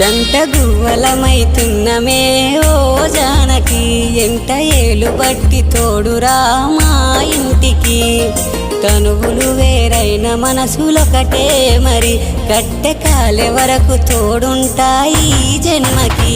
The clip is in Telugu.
జంట గువ్వలమైతున్నమే ఓ జానకి ఎంట ఏలు బట్టి తోడురా మా ఇంటికి తనువులు వేరైన మనసులొకటే మరి కట్టె కాలే వరకు తోడుంటాయి జన్మకి